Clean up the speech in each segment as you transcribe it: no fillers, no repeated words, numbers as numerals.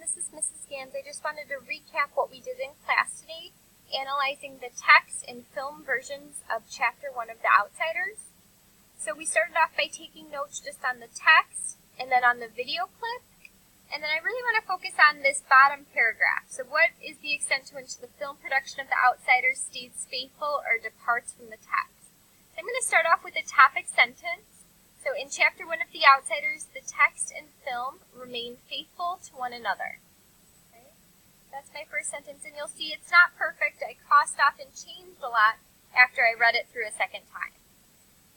this is Mrs. Gans. I just wanted to recap what we did in class today, analyzing the text and film versions of Chapter 1 of The Outsiders. So we started off by taking notes just on the text, and then on the video clip, and then I really want to focus on this bottom paragraph. So what is the extent to which the film production of The Outsiders stays faithful or departs from the text? So I'm going to start off with a topic sentence. So in Chapter 1 of The Outsiders, the text and film remain faithful to one another. Okay? That's my first sentence, and you'll see it's not perfect. I crossed off and changed a lot after I read it through a second time.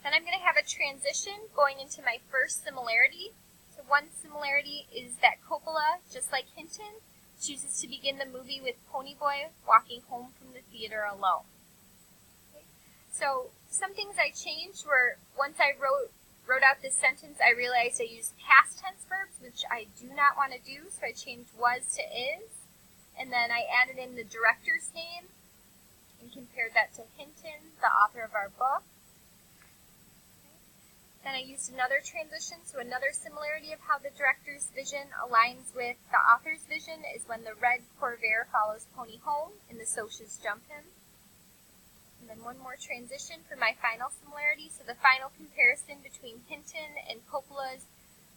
Then I'm going to have a transition going into my first similarity. So one similarity is that Coppola, just like Hinton, chooses to begin the movie with Ponyboy walking home from the theater alone. Okay? So some things I changed were, once I wrote out this sentence, I realized I used past tense verbs, which I do not want to do, so I changed was to is, and then I added in the director's name and compared that to Hinton, the author of our book. Then I used another transition, so another similarity of how the director's vision aligns with the author's vision is when the red Corvair follows Pony home and the Socs jump him. And then one more transition for my final similarity. So the final comparison between Hinton and Coppola's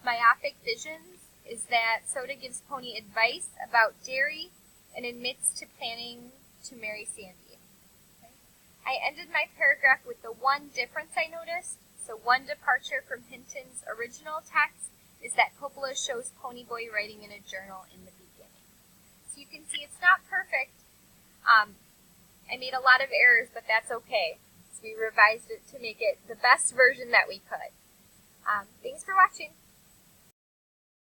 myopic visions is that Soda gives Pony advice about dairy and admits to planning to marry Sandy. Okay. I ended my paragraph with the one difference I noticed. So one departure from Hinton's original text is that Coppola shows Ponyboy writing in a journal in the beginning. So you can see it's not perfect. I made a lot of errors, but that's okay. So we revised it to make it the best version that we could. Thanks for watching.